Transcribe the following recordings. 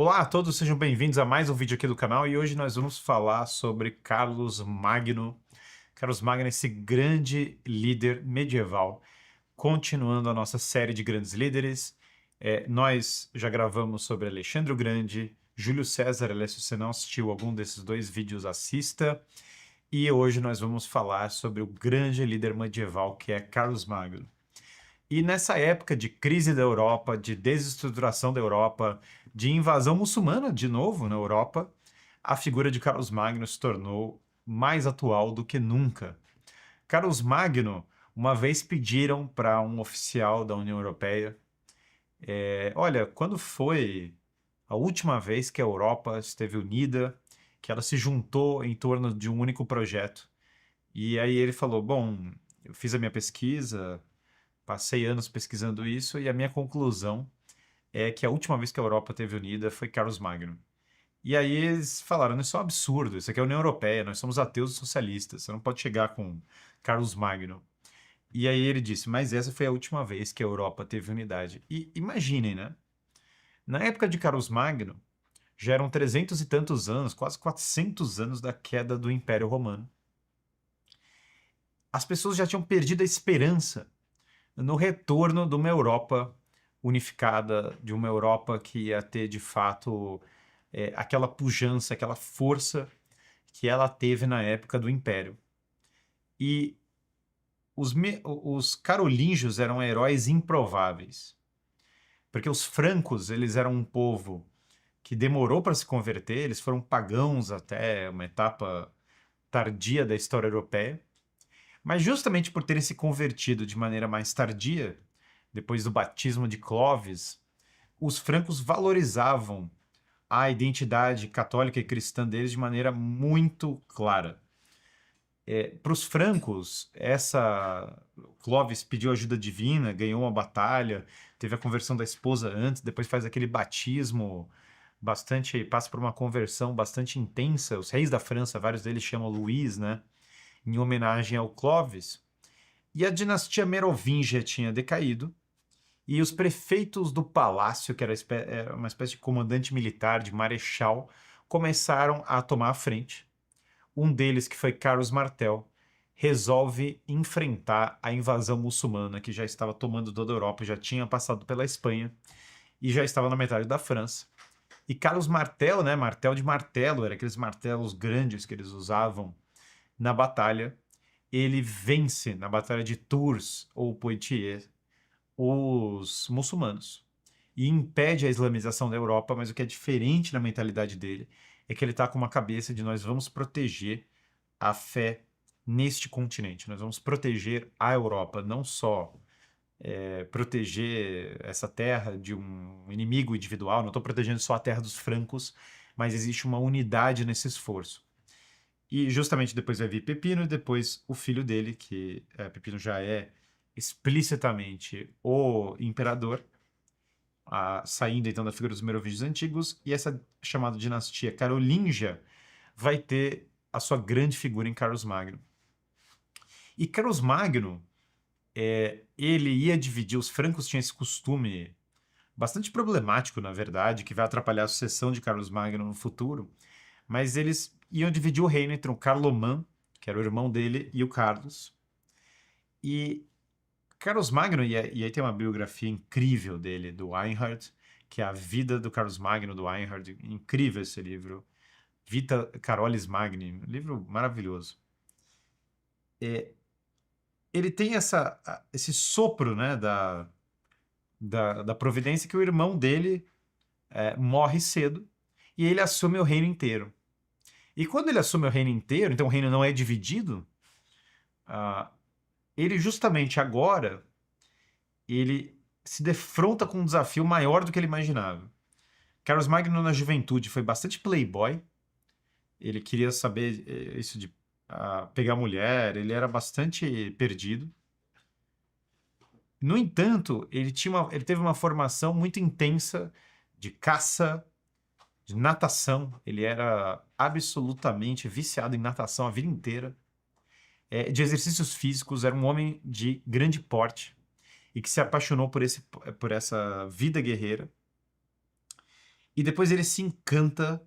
Olá a todos, sejam bem-vindos a mais um vídeo aqui do canal e hoje nós vamos falar sobre Carlos Magno. Carlos Magno é esse grande líder medieval. Continuando a nossa série de grandes líderes, nós já gravamos sobre Alexandre o Grande, Júlio César. Aliás, se você não assistiu algum desses dois vídeos, assista. E hoje nós vamos falar sobre o grande líder medieval que é Carlos Magno. E nessa época de crise da Europa, de desestruturação da Europa, de invasão muçulmana de novo na Europa, a figura de Carlos Magno se tornou mais atual do que nunca. Carlos Magno, uma vez pediram para um oficial da União Europeia, olha, quando foi a última vez que a Europa esteve unida, que ela se juntou em torno de um único projeto? E aí ele falou, bom, eu fiz a minha pesquisa, passei anos pesquisando isso e a minha conclusão é que a última vez que a Europa esteve unida foi Carlos Magno. E aí eles falaram, isso é um absurdo, isso aqui é a União Europeia, nós somos ateus e socialistas, você não pode chegar com Carlos Magno. E aí ele disse, mas essa foi a última vez que a Europa teve unidade. E imaginem, né? Na época de Carlos Magno, já eram 300 e tantos anos, quase 400 anos da queda do Império Romano. As pessoas já tinham perdido a esperança no retorno de uma Europa unificada, de uma Europa que ia ter de fato aquela pujança, aquela força que ela teve na época do Império. E os carolíngios eram heróis improváveis, porque os francos eles eram um povo que demorou para se converter, eles foram pagãos até uma etapa tardia da história europeia, mas justamente por terem se convertido de maneira mais tardia, depois do batismo de Clovis, os francos valorizavam a identidade católica e cristã deles de maneira muito clara. Para os francos, Clovis pediu ajuda divina, ganhou uma batalha, teve a conversão da esposa antes, depois faz aquele batismo bastante, passa por uma conversão bastante intensa. Os reis da França, vários deles chamam Luís, né, em homenagem ao Clovis. E a dinastia merovingia tinha decaído, e os prefeitos do palácio, que era uma espécie de comandante militar, de marechal, começaram a tomar a frente. Um deles, que foi Carlos Martel, resolve enfrentar a invasão muçulmana que já estava tomando toda a Europa, já tinha passado pela Espanha e já estava na metade da França. E Carlos Martel, né, martel de martelo, era aqueles martelos grandes que eles usavam na batalha, ele vence na Batalha de Tours ou Poitiers os muçulmanos e impede a islamização da Europa, mas o que é diferente na mentalidade dele é que ele está com uma cabeça de nós vamos proteger a fé neste continente, nós vamos proteger a Europa, não só proteger essa terra de um inimigo individual, não estou protegendo só a terra dos francos, mas existe uma unidade nesse esforço. E justamente depois vai vir Pepino e depois o filho dele, que Pepino já é explicitamente o imperador, saindo então da figura dos merovingios antigos, e essa chamada dinastia carolíngia vai ter a sua grande figura em Carlos Magno. E Carlos Magno, ele ia dividir, os francos tinham esse costume bastante problemático, na verdade, que vai atrapalhar a sucessão de Carlos Magno no futuro, mas eles iam dividir o reino entre o Carloman, que era o irmão dele, e o Carlos. E Carlos Magno, e aí tem uma biografia incrível dele, do Einhard, que é a vida do Carlos Magno, do Einhard. Incrível esse livro. Vita Carolis Magni, um livro maravilhoso. Ele tem esse sopro, né, da providência, que o irmão dele morre cedo e ele assume o reino inteiro. E quando ele assume o reino inteiro, então o reino não é dividido, ele justamente agora ele se defronta com um desafio maior do que ele imaginava. Carlos Magno, na juventude, foi bastante playboy. Ele queria saber isso de pegar mulher, ele era bastante perdido. No entanto, ele teve uma formação muito intensa de caça, de natação. Ele era absolutamente viciado em natação a vida inteira. De exercícios físicos, era um homem de grande porte e que se apaixonou por essa vida guerreira. E depois ele se encanta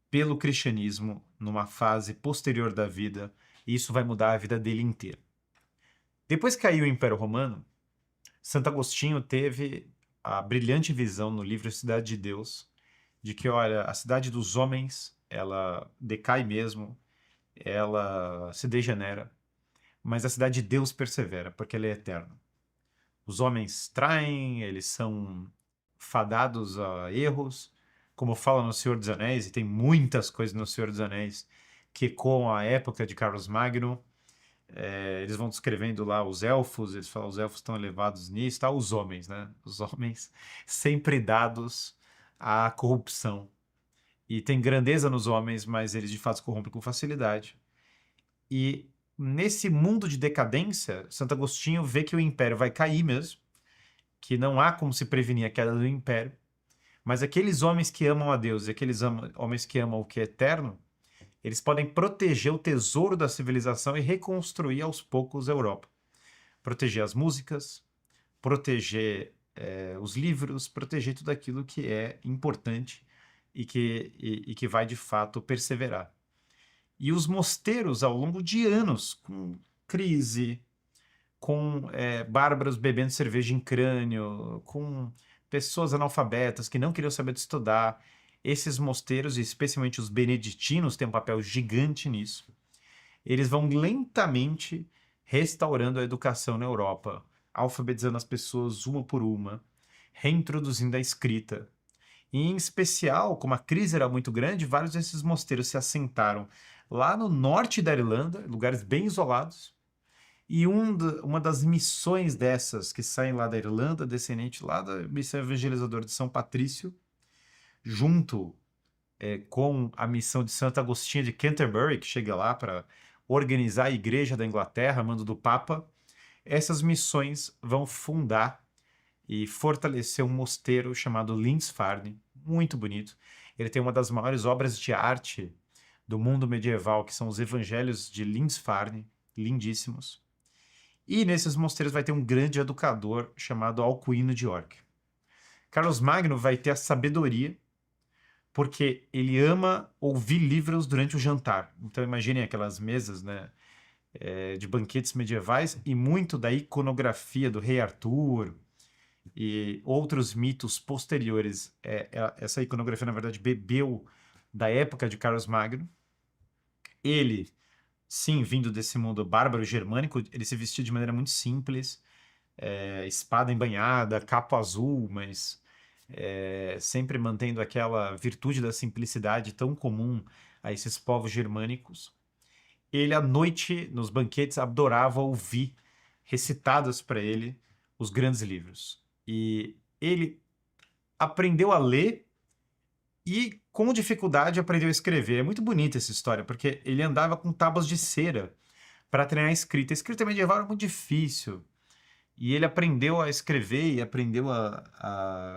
pelo cristianismo numa fase posterior da vida, e isso vai mudar a vida dele inteira. Depois que caiu o Império Romano, Santo Agostinho teve a brilhante visão no livro Cidade de Deus, de que, olha, a cidade dos homens, ela decai mesmo, ela se degenera, mas a cidade de Deus persevera, porque ela é eterna. Os homens traem, eles são fadados a erros, como fala no Senhor dos Anéis, e tem muitas coisas no Senhor dos Anéis que com a época de Carlos Magno, eles vão descrevendo lá os elfos, eles falam os elfos estão elevados nisso, tá? Os homens, né? Os homens sempre dados à corrupção. E tem grandeza nos homens, mas eles de fato se corrompem com facilidade. E nesse mundo de decadência, Santo Agostinho vê que o império vai cair mesmo, que não há como se prevenir a queda do império, mas aqueles homens que amam a Deus e aqueles homens que amam o que é eterno, eles podem proteger o tesouro da civilização e reconstruir aos poucos a Europa. Proteger as músicas, proteger os livros, proteger tudo aquilo que é importante e que vai de fato perseverar. E os mosteiros, ao longo de anos, com crise, com bárbaros bebendo cerveja em crânio, com pessoas analfabetas que não queriam saber de estudar, esses mosteiros, e especialmente os beneditinos, têm um papel gigante nisso. Eles vão lentamente restaurando a educação na Europa, alfabetizando as pessoas uma por uma, reintroduzindo a escrita. E, em especial, como a crise era muito grande, vários desses mosteiros se assentaram lá no norte da Irlanda, lugares bem isolados. E uma das missões dessas que saem lá da Irlanda, descendente lá da missão evangelizadora de São Patrício, junto com a missão de Santo Agostinho de Canterbury, que chega lá para organizar a Igreja da Inglaterra, mando do Papa, essas missões vão fundar e fortalecer um mosteiro chamado Lindisfarne, muito bonito. Ele tem uma das maiores obras de arte do mundo medieval, que são os Evangelhos de Lindisfarne, lindíssimos. E nesses mosteiros vai ter um grande educador chamado Alcuino de York. Carlos Magno vai ter a sabedoria, porque ele ama ouvir livros durante o jantar. Então imaginem aquelas mesas, né, de banquetes medievais, e muito da iconografia do rei Arthur e outros mitos posteriores. Essa iconografia, na verdade, bebeu da época de Carlos Magno. Ele, sim, vindo desse mundo bárbaro germânico, ele se vestia de maneira muito simples, espada embanhada, capo azul, mas sempre mantendo aquela virtude da simplicidade tão comum a esses povos germânicos. Ele, à noite, nos banquetes, adorava ouvir recitados para ele os grandes livros. E ele aprendeu a ler e, com dificuldade, aprendeu a escrever. É muito bonita essa história, porque ele andava com tábuas de cera para treinar a escrita. A escrita medieval era muito difícil. E ele aprendeu a escrever e aprendeu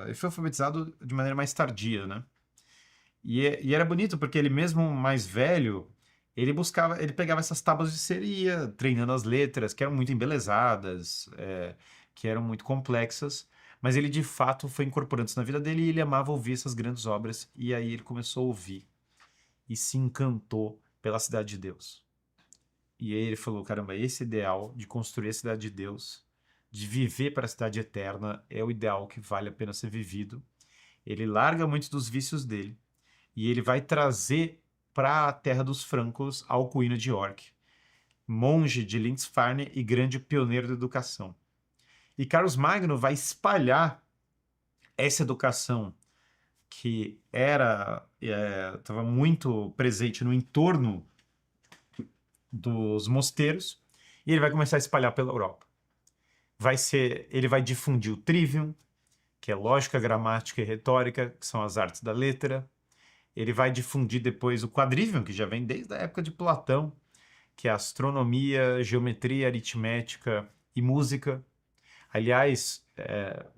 Ele foi alfabetizado de maneira mais tardia, né? E era bonito, porque ele mesmo mais velho, ele pegava essas tábuas de cera e ia treinando as letras, que eram muito embelezadas, que eram muito complexas, mas ele de fato foi incorporando isso na vida dele e ele amava ouvir essas grandes obras, e aí ele começou a ouvir e se encantou pela Cidade de Deus. E aí ele falou, caramba, esse ideal de construir a Cidade de Deus, de viver para a cidade eterna, é o ideal que vale a pena ser vivido. Ele larga muitos dos vícios dele e ele vai trazer para a terra dos francos Alcuino de York, monge de Lindisfarne e grande pioneiro da educação. E Carlos Magno vai espalhar essa educação que estava muito presente no entorno dos mosteiros, e ele vai começar a espalhar pela Europa. Ele vai difundir o trivium, que é lógica, gramática e retórica, que são as artes da letra. Ele vai difundir depois o quadrivium, que já vem desde a época de Platão, que é astronomia, geometria, aritmética e música. Aliás,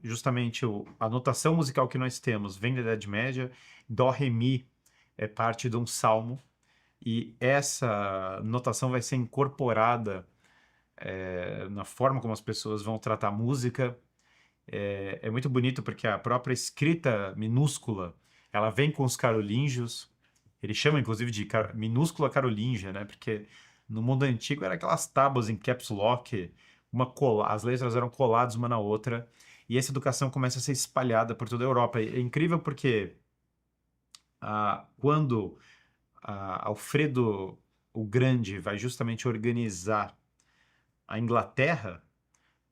justamente a notação musical que nós temos vem da Idade Média. Dó, Ré, Mi é parte de um salmo, e essa notação vai ser incorporada na forma como as pessoas vão tratar a música. É muito bonito porque a própria escrita minúscula ela vem com os carolíngios, ele chama inclusive de minúscula carolíngia, né? Porque no mundo antigo era aquelas tábuas em caps lock, as letras eram coladas uma na outra, e essa educação começa a ser espalhada por toda a Europa. É incrível porque quando Alfredo o Grande vai justamente organizar a Inglaterra,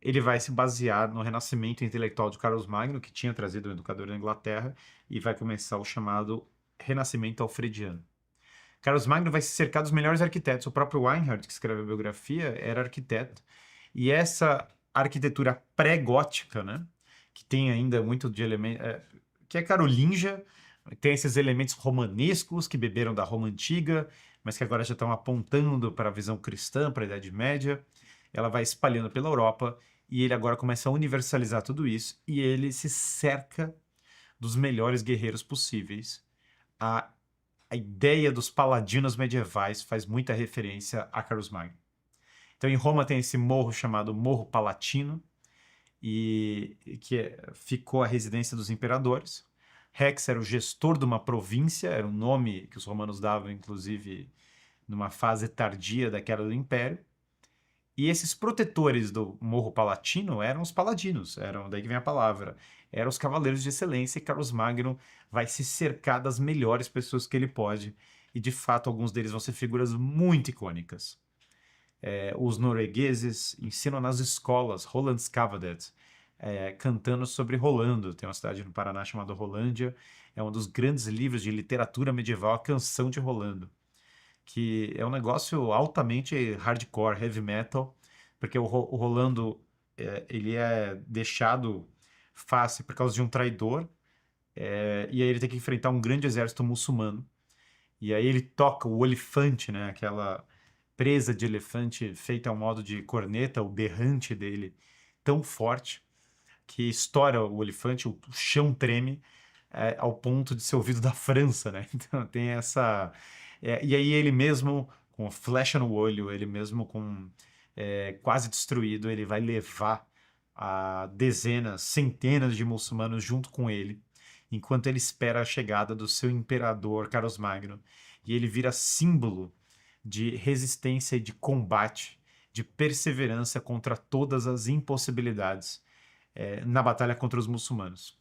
ele vai se basear no renascimento intelectual de Carlos Magno, que tinha trazido o educador da Inglaterra, e vai começar o chamado Renascimento Alfrediano. Carlos Magno vai se cercar dos melhores arquitetos. O próprio Reinhardt, que escreve a biografia, era arquiteto. E essa arquitetura pré-gótica, né, que tem ainda muito de elemento, que é carolíngia, tem esses elementos romanescos que beberam da Roma antiga, mas que agora já estão apontando para a visão cristã, para a Idade Média. Ela vai espalhando pela Europa e ele agora começa a universalizar tudo isso e ele se cerca dos melhores guerreiros possíveis. A ideia dos paladinos medievais faz muita referência a Carlos Magno. Então, em Roma tem esse morro chamado Morro Palatino, ficou a residência dos imperadores. Rex era o gestor de uma província, era um nome que os romanos davam, inclusive, numa fase tardia da queda do Império. E esses protetores do Morro Palatino eram os paladinos, daí que vem a palavra, eram os cavaleiros de excelência, e Carlos Magno vai se cercar das melhores pessoas que ele pode, e de fato alguns deles vão ser figuras muito icônicas. Os noruegueses ensinam nas escolas Rolandskavadet, cantando sobre Rolando. Tem uma cidade no Paraná chamada Rolândia, é um dos grandes livros de literatura medieval, a Canção de Rolando, que é um negócio altamente hardcore, heavy metal, porque o Rolando ele é deixado fácil por causa de um traidor, e aí ele tem que enfrentar um grande exército muçulmano. E aí ele toca o olifante, né, aquela presa de elefante feita ao modo de corneta, o berrante dele tão forte que estoura o elefante, o chão treme, ao ponto de ser ouvido da França, né? Então tem essa... e aí ele mesmo, com flecha no olho, ele mesmo com quase destruído, ele vai levar a dezenas, centenas de muçulmanos junto com ele, enquanto ele espera a chegada do seu imperador Carlos Magno. E ele vira símbolo de resistência e de combate, de perseverança contra todas as impossibilidades na batalha contra os muçulmanos.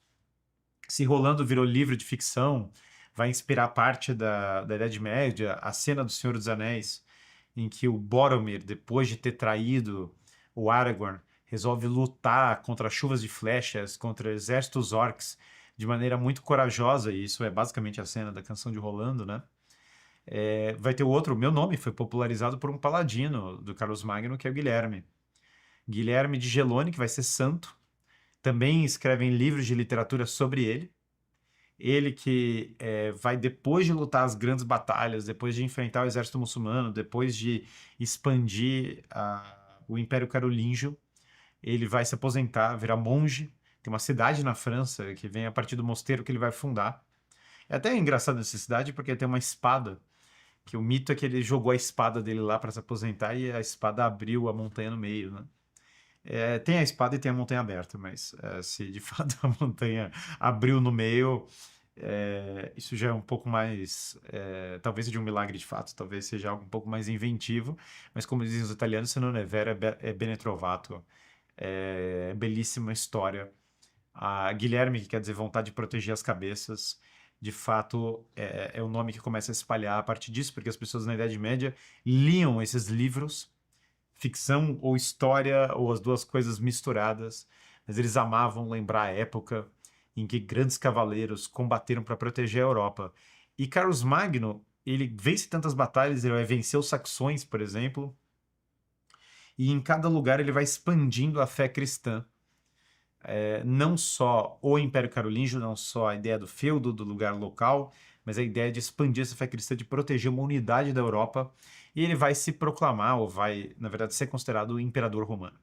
Se Rolando virou livro de ficção, vai inspirar parte da Idade Média, a cena do Senhor dos Anéis, em que o Boromir, depois de ter traído o Aragorn, resolve lutar contra chuvas de flechas, contra exércitos orcs, de maneira muito corajosa, e isso é basicamente a cena da Canção de Rolando, né? Vai ter o meu nome foi popularizado por um paladino do Carlos Magno, que é o Guilherme. Guilherme de Gelone, que vai ser santo. Também escrevem livros de literatura sobre ele. Ele que vai, depois de lutar as grandes batalhas, depois de enfrentar o exército muçulmano, depois de expandir o Império Carolíngio, ele vai se aposentar, virar monge. Tem uma cidade na França que vem a partir do mosteiro que ele vai fundar. É até engraçado essa cidade porque tem uma espada, que o mito é que ele jogou a espada dele lá para se aposentar e a espada abriu a montanha no meio, né? Tem a espada e tem a montanha aberta, mas se de fato a montanha abriu no meio, isso já é um pouco mais, talvez seja um milagre de fato, talvez seja algo um pouco mais inventivo, mas como dizem os italianos, se non è vero è bene trovato. É belíssima história. A Guilherme, que quer dizer vontade de proteger as cabeças, de fato é o nome que começa a espalhar a partir disso, porque as pessoas na Idade Média liam esses livros, ficção ou história, ou as duas coisas misturadas, mas eles amavam lembrar a época em que grandes cavaleiros combateram para proteger a Europa. E Carlos Magno, ele vence tantas batalhas, ele vai vencer os saxões, por exemplo, e em cada lugar ele vai expandindo a fé cristã. Não só o Império Carolíngio, não só a ideia do feudo, do lugar local, mas a ideia de expandir essa fé cristã, de proteger uma unidade da Europa, e ele vai se proclamar, ou vai, na verdade, ser considerado o imperador romano.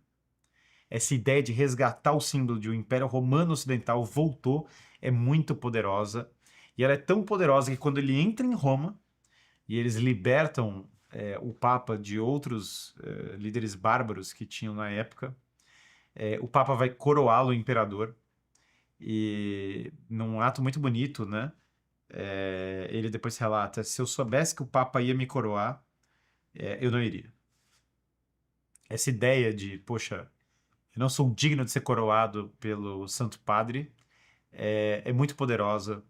Essa ideia de resgatar o símbolo de um Império Romano Ocidental voltou, é muito poderosa, e ela é tão poderosa que quando ele entra em Roma, e eles libertam o Papa de outros líderes bárbaros que tinham na época, o Papa vai coroá-lo imperador, e num ato muito bonito, né? ele depois relata: se eu soubesse que o Papa ia me coroar, eu não iria. Essa ideia de, poxa, eu não sou digno de ser coroado pelo Santo Padre é muito poderosa.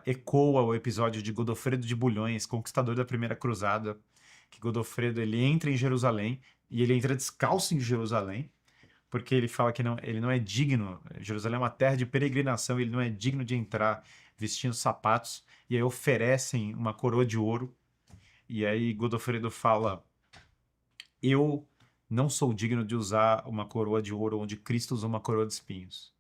Ecoa o episódio de Godofredo de Bulhões, conquistador da Primeira Cruzada, que Godofredo ele entra em Jerusalém e ele entra descalço em Jerusalém, porque ele fala que ele não é digno. Jerusalém é uma terra de peregrinação, ele não é digno de entrar vestindo sapatos, e aí oferecem uma coroa de ouro. E aí Godofredo fala: eu não sou digno de usar uma coroa de ouro onde Cristo usou uma coroa de espinhos.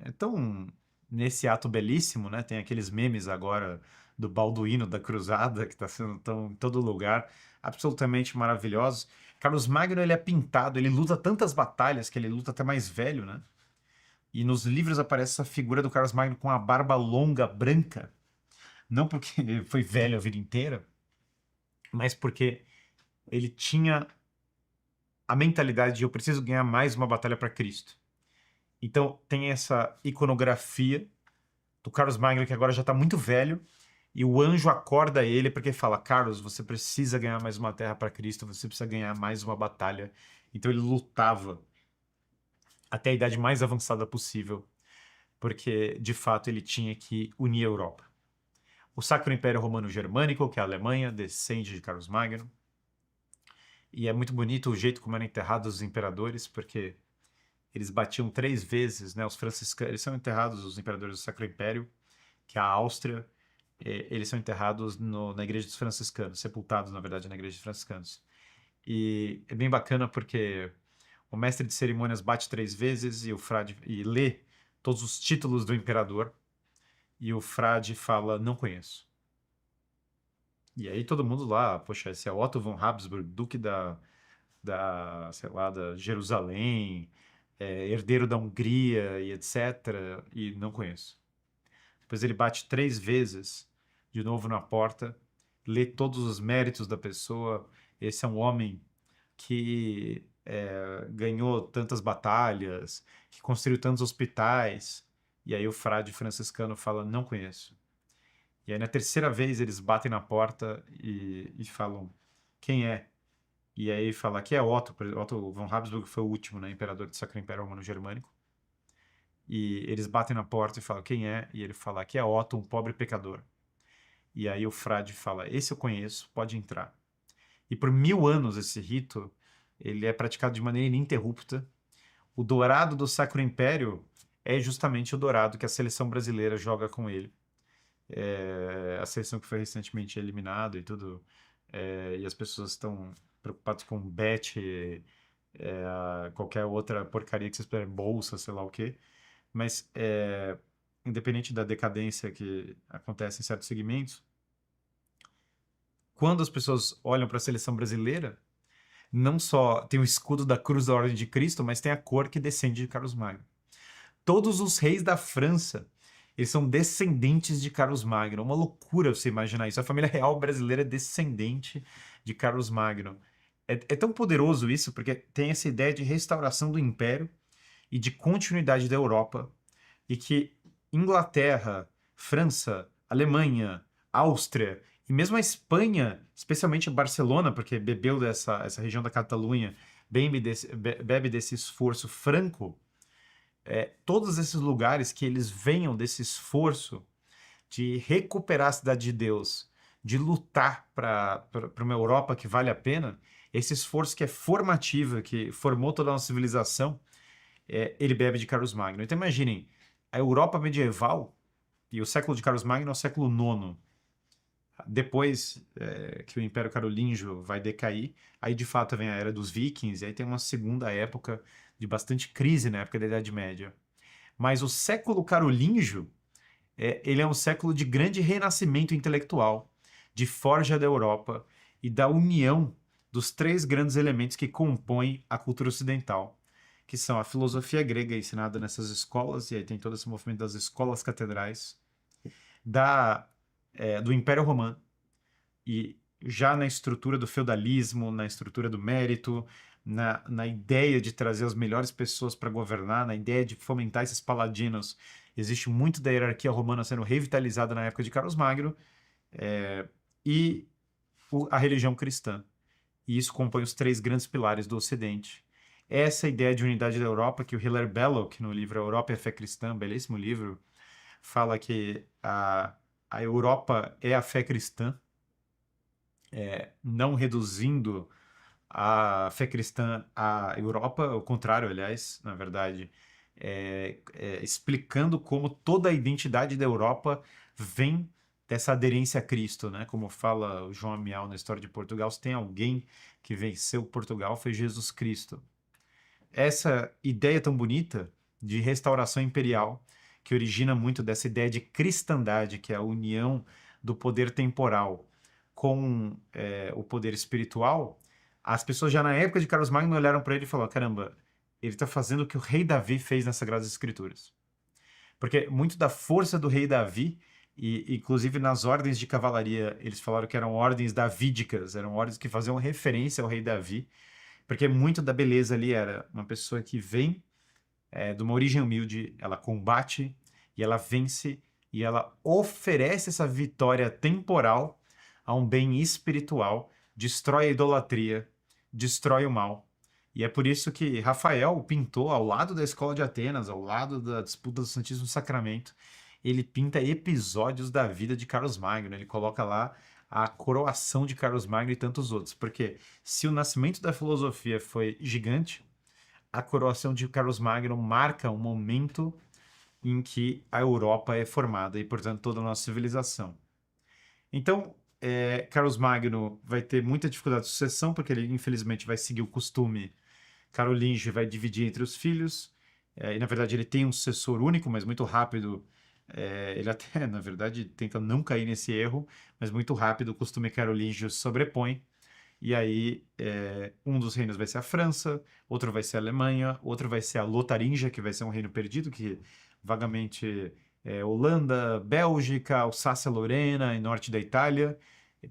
Então, nesse ato belíssimo, né, tem aqueles memes agora do Balduíno da Cruzada, que está sendo tão, em todo lugar, absolutamente maravilhosos. Carlos Magno, ele é pintado, ele luta tantas batalhas que ele luta até mais velho, né? E nos livros aparece essa figura do Carlos Magno com a barba longa, branca, não porque ele foi velho a vida inteira, mas porque ele tinha a mentalidade de eu preciso ganhar mais uma batalha para Cristo. Então tem essa iconografia do Carlos Magno, que agora já está muito velho, e o anjo acorda ele porque fala: Carlos, você precisa ganhar mais uma terra para Cristo, você precisa ganhar mais uma batalha. Então ele lutava até a idade mais avançada possível, porque de fato ele tinha que unir a Europa. O Sacro Império Romano Germânico, que é a Alemanha, descende de Carlos Magno. E é muito bonito o jeito como eram enterrados os imperadores, porque eles batiam 3 vezes, né? Os franciscanos, eles são enterrados, os imperadores do Sacro Império, que é a Áustria, eles são enterrados na igreja dos franciscanos, sepultados, na verdade, na igreja dos franciscanos. E é bem bacana porque o mestre de cerimônias bate 3 vezes e o frade e lê todos os títulos do imperador, e o frade fala: não conheço. E aí todo mundo lá, poxa, esse é Otto von Habsburg, duque sei lá, da Jerusalém, herdeiro da Hungria e etc. E não conheço. Depois ele bate 3 vezes, de novo na porta, lê todos os méritos da pessoa. Esse é um homem que ganhou tantas batalhas, que construiu tantos hospitais. E aí o frade franciscano fala: não conheço. E aí na terceira vez eles batem na porta e falam: quem é? E aí fala: aqui é Otto. Otto von Habsburg foi o último, né, imperador do Sacro Império Romano Germânico. E eles batem na porta e falam: quem é? E ele fala: aqui é Otto, um pobre pecador. E aí o frade fala: esse eu conheço, pode entrar. E por 1000 anos esse rito ele é praticado de maneira ininterrupta. O dourado do Sacro Império é justamente o dourado que a seleção brasileira joga com ele. A seleção que foi recentemente eliminada e tudo. E as pessoas estão preocupadas com bet, qualquer outra porcaria que vocês puderem, bolsa, sei lá o quê. Mas, independente da decadência que acontece em certos segmentos, quando as pessoas olham para a seleção brasileira, não só tem o escudo da Cruz da Ordem de Cristo, mas tem a cor que descende de Carlos Magno. Todos os reis da França, eles são descendentes de Carlos Magno. É uma loucura você imaginar isso. A família real brasileira é descendente de Carlos Magno. É tão poderoso isso, porque tem essa ideia de restauração do Império e de continuidade da Europa, e que Inglaterra, França, Alemanha, Áustria e mesmo a Espanha, especialmente Barcelona, porque bebeu essa região da Catalunha, bebe desse esforço franco, todos esses lugares que eles venham desse esforço de recuperar a cidade de Deus, de lutar para uma Europa que vale a pena, esse esforço que é formativo, que formou toda a nossa civilização, ele bebe de Carlos Magno. Então imaginem, a Europa medieval, e o século de Carlos Magno é o século IX. Depois que o Império Carolíngio vai decair, aí de fato vem a Era dos Vikings, e aí tem uma segunda época de bastante crise na época da Idade Média. Mas o século carolíngio, ele é um século de grande renascimento intelectual, de forja da Europa e da união dos 3 grandes elementos que compõem a cultura ocidental, que são a filosofia grega ensinada nessas escolas, e aí tem todo esse movimento das escolas catedrais, do Império Romano, e já na estrutura do feudalismo, na estrutura do mérito, na ideia de trazer as melhores pessoas para governar, na ideia de fomentar esses paladinos Existe muito da hierarquia romana sendo revitalizada na época de Carlos Magno, e a religião cristã. E isso compõe os três grandes pilares do Ocidente. Essa ideia de unidade da Europa, que o Hilaire Belloc, no livro Europa e a Fé Cristã, belíssimo livro, fala que a Europa é a fé cristã, não reduzindo a fé cristã à Europa, ao contrário, aliás, na verdade, explicando como toda a identidade da Europa vem dessa aderência a Cristo, né? Como fala o João Amial na História de Portugal, se tem alguém que venceu Portugal, foi Jesus Cristo. Essa ideia tão bonita de restauração imperial, que origina muito dessa ideia de cristandade, que é a união do poder temporal com o poder espiritual, as pessoas já na época de Carlos Magno olharam para ele e falaram: caramba, ele está fazendo o que o rei Davi fez nas Sagradas Escrituras. Porque muito da força do rei Davi, e inclusive nas ordens de cavalaria, eles falaram que eram ordens davídicas, eram ordens que faziam referência ao rei Davi, porque muito da beleza ali era uma pessoa que vem de uma origem humilde, ela combate e ela vence e ela oferece essa vitória temporal a um bem espiritual, destrói a idolatria, destrói o mal. E é por isso que Rafael pintou ao lado da Escola de Atenas, ao lado da disputa do Santíssimo Sacramento, ele pinta episódios da vida de Carlos Magno, ele coloca lá a coroação de Carlos Magno e tantos outros, porque se o nascimento da filosofia foi gigante, a coroação de Carlos Magno marca um momento em que a Europa é formada e, portanto, toda a nossa civilização. Então, Carlos Magno vai ter muita dificuldade de sucessão, porque ele, infelizmente, vai seguir o costume carolíngio e vai dividir entre os filhos. E, na verdade, ele tem um sucessor único, mas muito rápido. Ele até, na verdade, tenta não cair nesse erro, mas muito rápido o costume carolíngio sobrepõe. E aí, um dos reinos vai ser a França, outro vai ser a Alemanha, outro vai ser a Lotaringia, que vai ser um reino perdido, que vagamente Holanda, Bélgica, Alsácia-Lorena e norte da Itália,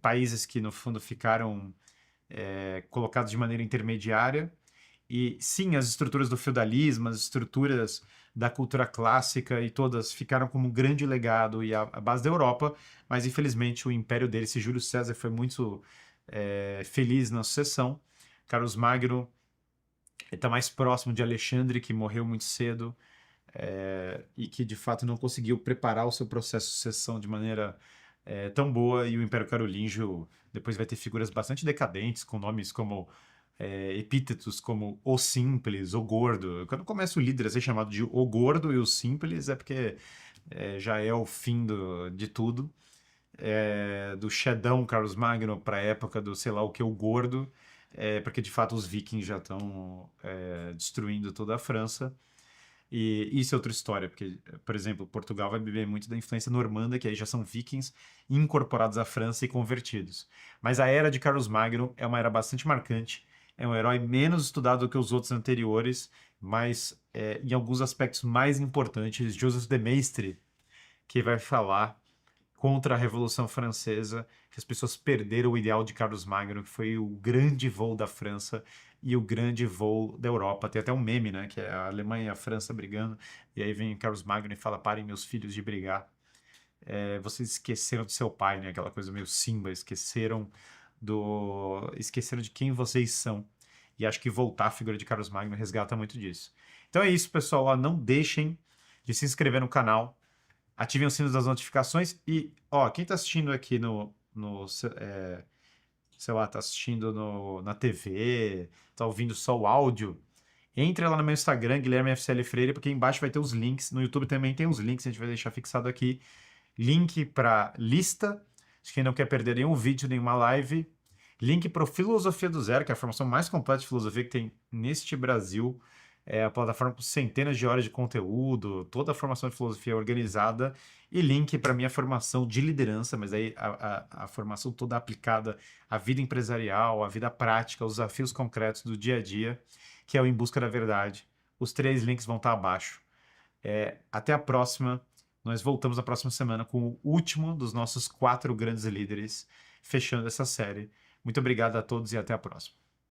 países que, no fundo, ficaram colocados de maneira intermediária. E sim, as estruturas do feudalismo, as estruturas da cultura clássica e todas ficaram como um grande legado e a base da Europa, mas infelizmente o império dele, se Júlio César foi muito feliz na sucessão, Carlos Magno está mais próximo de Alexandre, que morreu muito cedo e que de fato não conseguiu preparar o seu processo de sucessão de maneira tão boa, e o Império Carolíngio depois vai ter figuras bastante decadentes, com nomes como epítetos como o Simples, o Gordo. Quando começa o líder a ser chamado de o Gordo e o Simples, é porque já é o fim de tudo. Do Xedão Carlos Magno para a época do sei lá o que, o Gordo, porque de fato os vikings já estão destruindo toda a França. E isso é outra história, porque, por exemplo, Portugal vai beber muito da influência normanda, que aí já são vikings incorporados à França e convertidos. Mas a era de Carlos Magno é uma era bastante marcante, é um herói menos estudado do que os outros anteriores, mas em alguns aspectos mais importantes, Joseph de Maistre, que vai falar contra a Revolução Francesa, que as pessoas perderam o ideal de Carlos Magno, que foi o grande voo da França e o grande voo da Europa. Tem até um meme, né, que é a Alemanha e a França brigando, e aí vem Carlos Magno e fala: parem, meus filhos, de brigar. Vocês esqueceram do seu pai, né, aquela coisa meio Simba, esqueceram de quem vocês são. E acho que voltar a figura de Carlos Magno resgata muito disso. Então é isso, pessoal. Ó, não deixem de se inscrever no canal, ativem o sino das notificações e, ó, quem tá assistindo aqui sei lá, tá assistindo na TV, tá ouvindo só o áudio, entre lá no meu Instagram, Guilherme FCL Freire, porque embaixo vai ter os links. No YouTube também tem os links, a gente vai deixar fixado aqui. Link para lista, de quem não quer perder nenhum vídeo, nenhuma live. Link para o Filosofia do Zero, que é a formação mais completa de filosofia que tem neste Brasil. É a plataforma com centenas de horas de conteúdo, toda a formação de filosofia organizada. E link para a minha formação de liderança, mas aí a formação toda aplicada à vida empresarial, à vida prática, aos desafios concretos do dia a dia, que é o Em Busca da Verdade. Os 3 links vão estar abaixo. Até a próxima. Nós voltamos na próxima semana com o último dos nossos 4 grandes líderes, fechando essa série. Muito obrigado a todos e até a próxima.